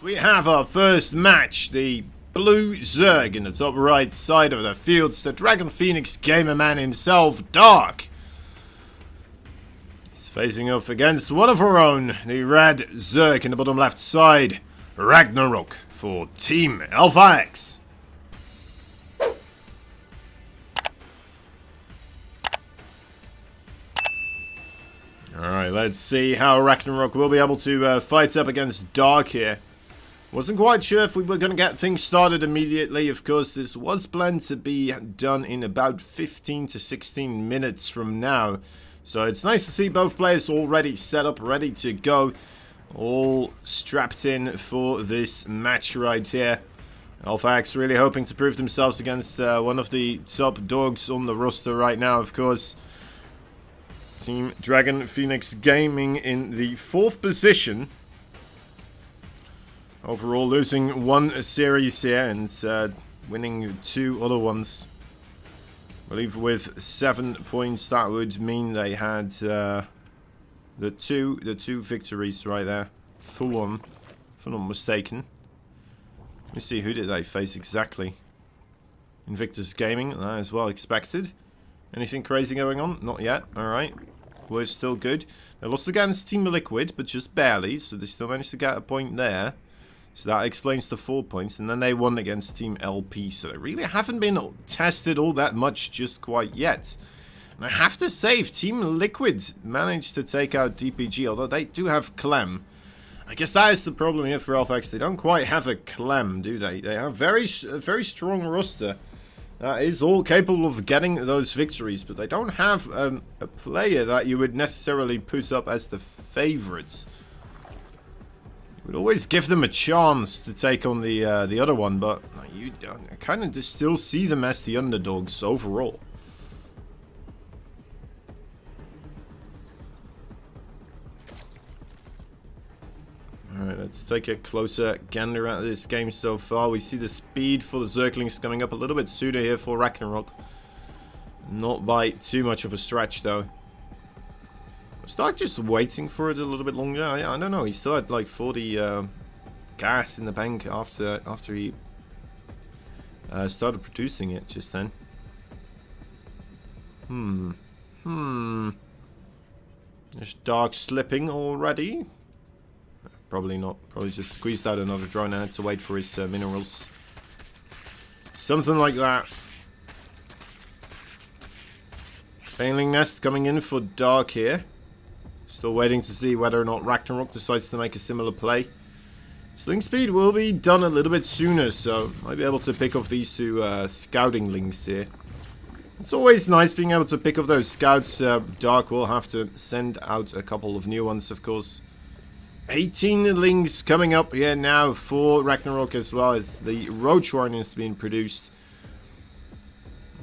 We have our first match. The blue Zerg in the top right side of the field. It's the Dragon Phoenix gamer man himself, Dark. He's facing off against one of our own, the red Zerg in the bottom left side, Ragnarok for Team Alpha X. Alright, let's see how Ragnarok will be able to fight up against Dark here. Wasn't quite sure if we were going to get things started immediately. Of course, this was planned to be done in about 15 to 16 minutes from now. So it's nice to see both players already set up, ready to go. All strapped in for this match right here. Alpha X really hoping to prove themselves against one of the top dogs on the roster right now, of course. Team Dragon Phoenix Gaming in the 4th position. Overall losing one series here and winning 2 other ones. I believe with 7 points that would mean they had the two victories right there. Full on, if I'm not mistaken. Let me see, who did they face exactly? Invictus Gaming, that is well expected. Anything crazy going on? Not yet, alright. We're still good. They lost against Team Liquid, but just barely, so they still managed to get a point there. So that explains the 4 points, and then they won against Team LP, so they really haven't been tested all that much just quite yet. And I have to say, if Team Liquid managed to take out DPG, although they do have Clem, I guess that is the problem here for Alpha X. They don't quite have a Clem, do they? They have a very strong roster that is all capable of getting those victories, but they don't have a player that you would necessarily put up as the favorite. You would always give them a chance to take on the other one, but you kind of still see them as the underdogs overall. Alright, let's take a closer gander at this game so far. We see the speed for the Zerglings coming up a little bit sooner here for Ragnarok. Not by too much of a stretch though. Was Dark just waiting for it a little bit longer? I don't know. He still had like 40 gas in the bank after he started producing it just then. There's Dark slipping already. Probably not. Probably just squeezed out another drone and had to wait for his minerals. Something like that. Failing Nest coming in for Dark here. Still waiting to see whether or not Ragnarok decides to make a similar play. Sling speed will be done a little bit sooner, so might be able to pick off these two scouting links here. It's always nice being able to pick off those scouts. Dark will have to send out a couple of new ones, of course. 18 links coming up here now for Ragnarok, as well as the Roach Warren is being produced.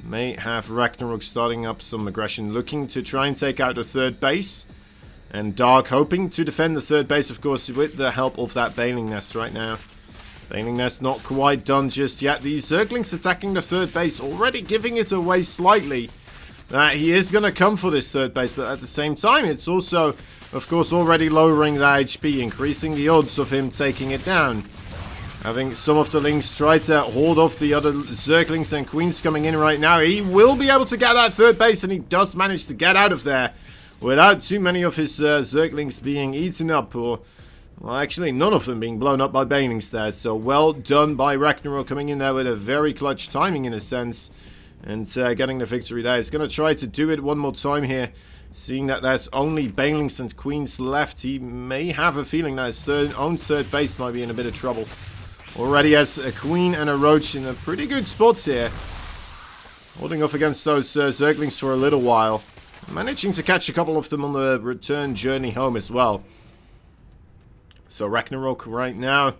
May have Ragnarok starting up some aggression, looking to try and take out the 3rd base. And Dark hoping to defend the 3rd base, of course, with the help of that Baneling Nest right now. Baneling Nest not quite done just yet. The Zerglings attacking the 3rd base, already giving it away slightly that he is going to come for this 3rd base. But at the same time, it's also, of course, already lowering the HP, increasing the odds of him taking it down. Having some of the links try to hold off the other Zerglings and Queens coming in right now. He will be able to get that 3rd base, and he does manage to get out of there without too many of his Zerglings being eaten up, or, well, actually none of them being blown up by Banelings there. So well done by Ragnarok, coming in there with a very clutch timing in a sense, and getting the victory there. He's going to try to do it one more time here. Seeing that there's only Banelings and Queens left, he may have a feeling that his own 3rd base might be in a bit of trouble. Already has a Queen and a Roach in a pretty good spots here. Holding off against those Zerglings for a little while. Managing to catch a couple of them on the return journey home as well. So Ragnarok right now,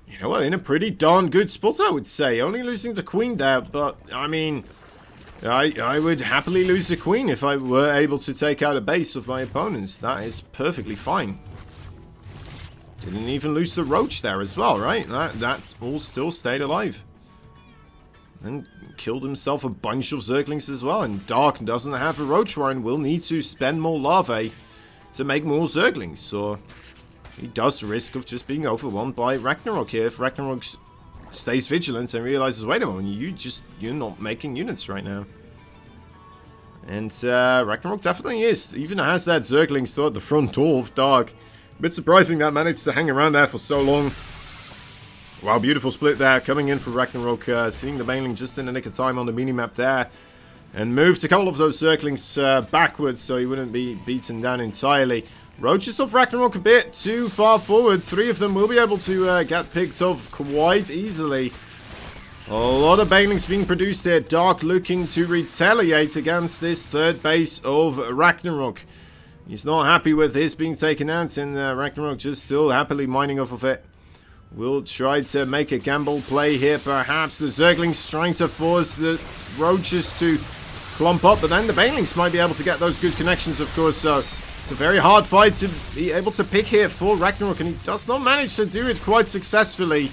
you know what, in a pretty darn good spot, I would say. Only losing the Queen there, but I mean, I would happily lose the Queen if I were able to take out a base of my opponents. That is perfectly fine. Didn't even lose the Roach there as well, right? That all still stayed alive. And killed himself a bunch of Zerglings as well. And Dark doesn't have a Roach Warren, will need to spend more larvae to make more Zerglings. So he does risk of just being overwhelmed by Ragnarok here. If Ragnarok stays vigilant and realizes, wait a moment, you're not making units right now. And Ragnarok definitely is. Even has that Zergling still at the front door of Dark. A bit surprising that managed to hang around there for so long. Wow, beautiful split there. Coming in for Ragnarok. Seeing the Baneling just in the nick of time on the minimap there. And moved a couple of those Zerglings backwards so he wouldn't be beaten down entirely. Roaches of Ragnarok a bit too far forward. 3 of them will be able to get picked off quite easily. A lot of Banelings being produced here. Dark looking to retaliate against this third base of Ragnarok. He's not happy with his being taken out, and Ragnarok just still happily mining off of it. We'll try to make a gamble play here, perhaps. The Zerglings trying to force the Roaches to clump up, but then the Banelings might be able to get those good connections, of course, so it's a very hard fight to be able to pick here for Ragnarok, and he does not manage to do it quite successfully.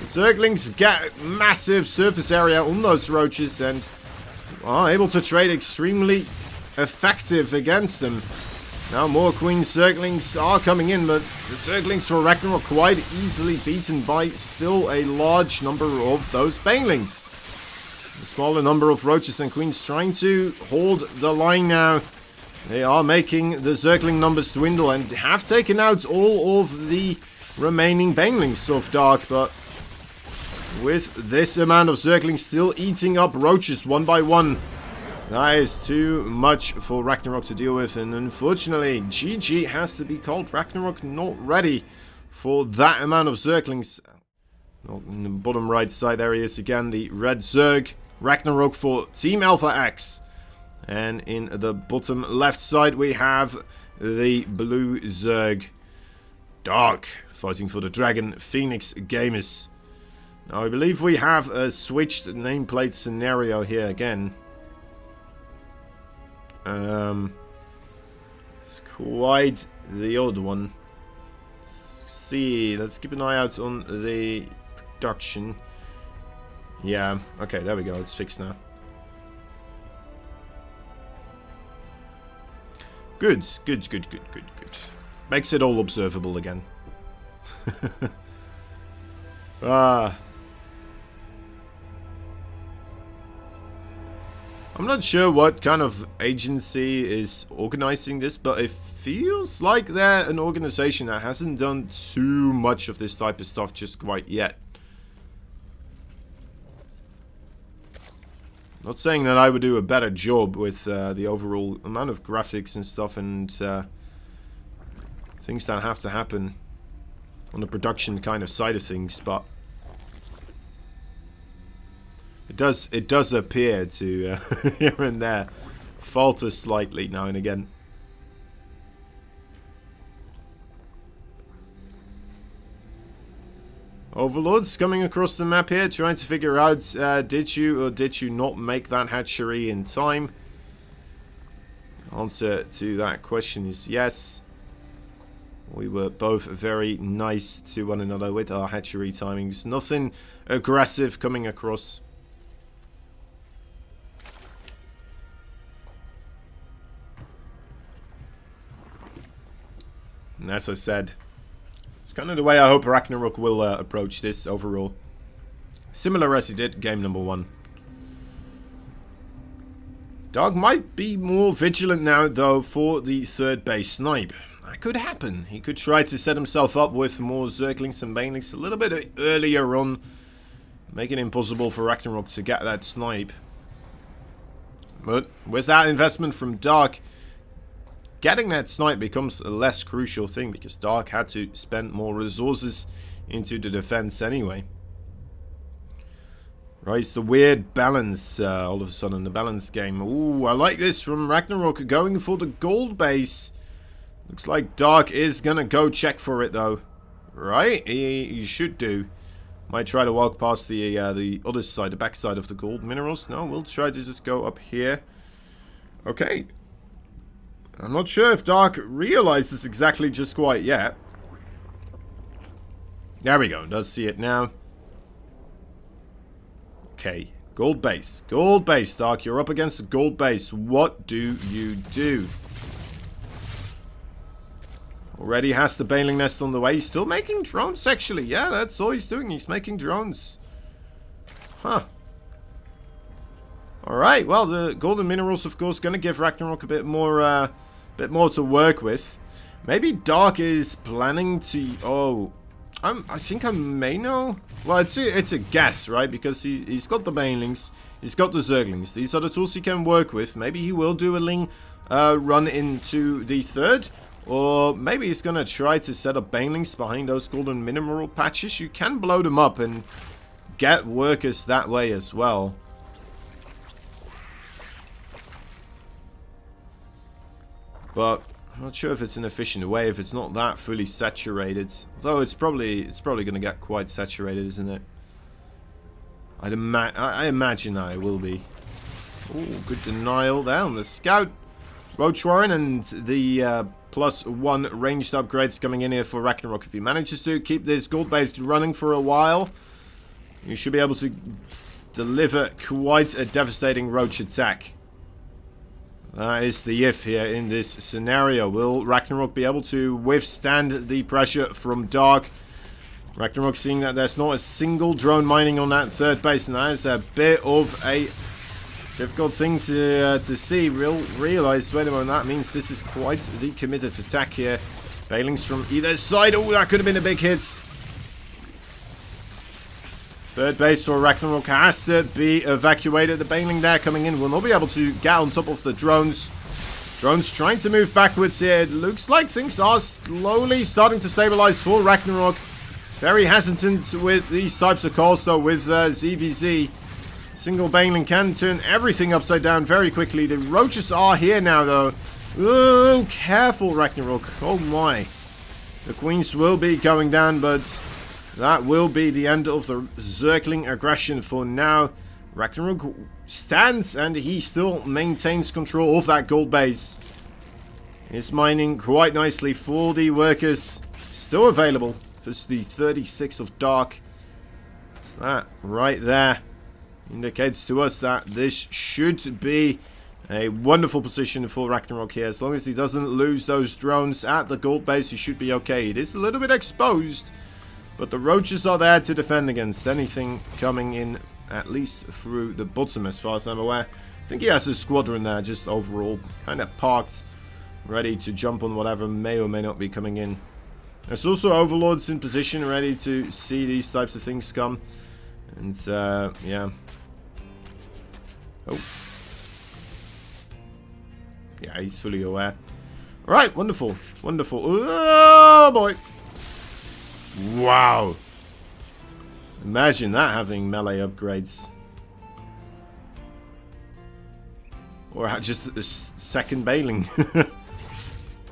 The Zerglings get massive surface area on those Roaches and are able to trade extremely effective against them. Now more Queen Zerglings are coming in, but the Zerglings for Ragnarok quite easily beaten by still a large number of those Banelings. A smaller number of Roaches and Queens trying to hold the line now. They are making the Zergling numbers dwindle and have taken out all of the remaining Banelings of Dark, but with this amount of Zerglings still eating up Roaches one by one, that is too much for Ragnarok to deal with, and unfortunately, GG has to be called. Ragnarok not ready for that amount of Zerglings. In the bottom right side there he is again, the red Zerg. Ragnarok for Team Alpha X. And in the bottom left side we have the blue Zerg. Dark, fighting for the Dragon Phoenix Gamers. Now I believe we have a switched nameplate scenario here again. It's quite the odd one. Let's see, let's keep an eye out on the production. Yeah, okay, there we go, it's fixed now. Good. Makes it all observable again. I'm not sure what kind of agency is organizing this, but it feels like they're an organization that hasn't done too much of this type of stuff just quite yet. Not saying that I would do a better job with the overall amount of graphics and stuff and things that have to happen on the production kind of side of things, but it does appear to here and there falter slightly now and again. Overlords coming across the map here, trying to figure out did you or did you not make that hatchery in time? Answer to that question is yes. We were both very nice to one another with our hatchery timings. Nothing aggressive coming across. And as I said, it's kind of the way I hope Ragnarok will approach this overall. Similar as he did game number 1. Dark might be more vigilant now, though, for the third base snipe. That could happen. He could try to set himself up with more Zerglings and Banelings a little bit earlier on, making it impossible for Ragnarok to get that snipe. But with that investment from Dark, getting that snipe becomes a less crucial thing because Dark had to spend more resources into the defense anyway. Right, it's the weird balance all of a sudden, the balance game. Ooh, I like this from Ragnarok going for the gold base. Looks like Dark is gonna go check for it though. Right, he should do. Might try to walk past the other side, the back side of the gold minerals. No, we'll try to just go up here. Okay. I'm not sure if Dark realized this exactly just quite yet. There we go. Does see it now. Okay. Gold base. Gold base, Dark. You're up against the gold base. What do you do? Already has the Baneling Nest on the way. He's still making drones, actually. Yeah, that's all he's doing. He's making drones. Huh. Alright, well, the golden minerals, of course, going to give Ragnarok a bit more to work with. Maybe Dark is planning to... Oh, I think I may know. Well, it's a guess, right? Because he's got the Banelings. He's got the Zerglings. These are the tools he can work with. Maybe he will do a Ling run into the third. Or maybe he's going to try to set up Banelings behind those golden mineral patches. You can blow them up and get workers that way as well. But I'm not sure if it's an efficient way, if it's not that fully saturated. Although it's probably going to get quite saturated, isn't it? I imagine that it will be. Oh, good denial there on the scout. Roach Warren and the +1 ranged upgrades coming in here for Ragnarok. If he manages to keep this gold base running for a while, you should be able to deliver quite a devastating Roach attack. That is the if here in this scenario. Will Ragnarok be able to withstand the pressure from Dark? Ragnarok seeing that there's not a single drone mining on that third base, and that is a bit of a difficult thing to see. Realize, wait a moment, that means this is quite the committed attack here. Banelings from either side. Oh, that could have been a big hit. Third base for Ragnarok has to be evacuated. The Baneling there coming in will not be able to get on top of the drones. Drones trying to move backwards here. It looks like things are slowly starting to stabilize for Ragnarok. Very hesitant with these types of calls though with ZVZ. Single Baneling can turn everything upside down very quickly. The Roaches are here now though. Oh, careful Ragnarok. Oh my. The Queens will be going down, but that will be the end of the Zergling aggression for now. Ragnarok stands and he still maintains control of that gold base. He's mining quite nicely for the workers. Still available. This is the 36th of Dark. So that right there indicates to us that this should be a wonderful position for Ragnarok here. As long as he doesn't lose those drones at the gold base, he should be okay. It is a little bit exposed, but the Roaches are there to defend against anything coming in, at least through the bottom as far as I'm aware. I think he has a squadron there, just overall kind of parked, ready to jump on whatever may or may not be coming in. There's also Overlords in position, ready to see these types of things come. And, yeah. Oh. Yeah, he's fully aware. Alright, wonderful. Wonderful. Oh, boy. Wow. Imagine that having melee upgrades. Or just a second Baneling.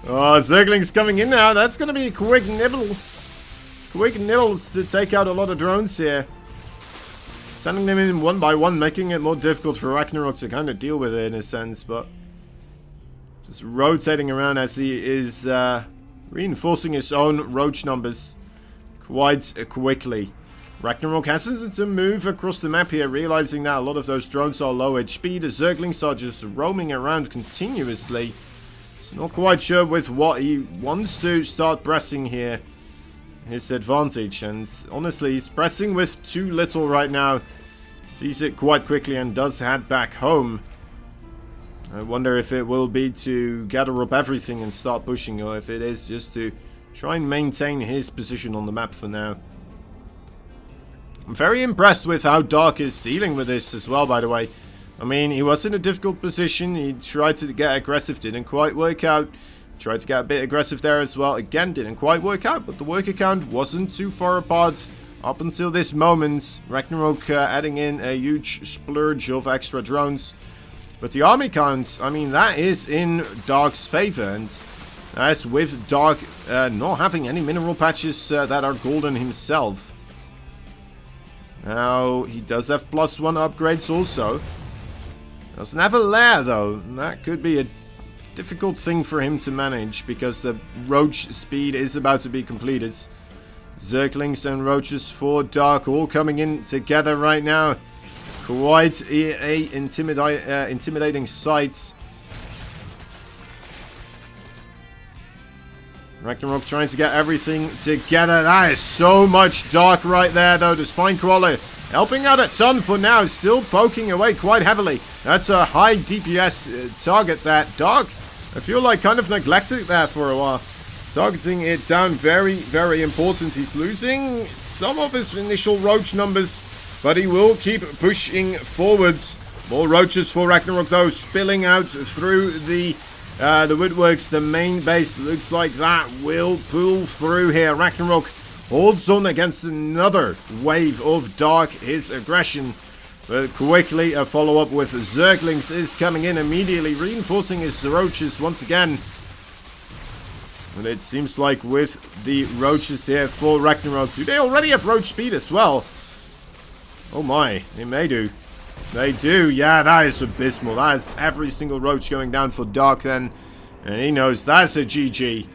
Oh, Zergling's coming in now. That's going to be a quick nibble. Quick nibbles to take out a lot of drones here. Sending them in one by one, making it more difficult for Ragnarok to kind of deal with it in a sense, but just rotating around as he is reinforcing his own Roach numbers quite quickly. Ragnarok has to move across the map here, realizing that a lot of those drones are low HP. The Zerglings are just roaming around continuously. He's not quite sure with what he wants to start pressing here. His advantage, and honestly he's pressing with too little right now. Sees it quite quickly and does head back home. I wonder if it will be to gather up everything and start pushing, or if it is just to try and maintain his position on the map for now. I'm very impressed with how Dark is dealing with this as well, by the way. I mean, he was in a difficult position. He tried to get aggressive, didn't quite work out. Tried to get a bit aggressive there as well. Again, didn't quite work out, but the worker count wasn't too far apart up until this moment. Ragnarok adding in a huge splurge of extra drones. But the army count, I mean, that is in Dark's favor. And that's with Dark not having any mineral patches that are golden himself. Now, he does have +1 upgrades also. Doesn't have a lair, though. That could be a difficult thing for him to manage, because the Roach speed is about to be completed. Zerglings and Roaches for Dark all coming in together right now. Quite a intimidating sight. Ragnarok trying to get everything together. That is so much Dark right there, though. The Spine Crawler helping out a ton for now. Still poking away quite heavily. That's a high DPS target that Dark, I feel like, kind of neglected there for a while. Targeting it down, very, very important. He's losing some of his initial roach numbers, but he will keep pushing forwards. More roaches for Ragnarok, though, spilling out through the woodworks. The main base looks like that will pull through here. Ragnarok holds on against another wave of Dark. His aggression, but quickly a follow-up with Zerglings is coming in immediately, reinforcing his roaches once again. And it seems like with the roaches here for Ragnarok, do they already have roach speed as well? Oh my, they may do. They do, yeah, that is abysmal. That is every single roach going down for Dark then. And he knows that's a GG.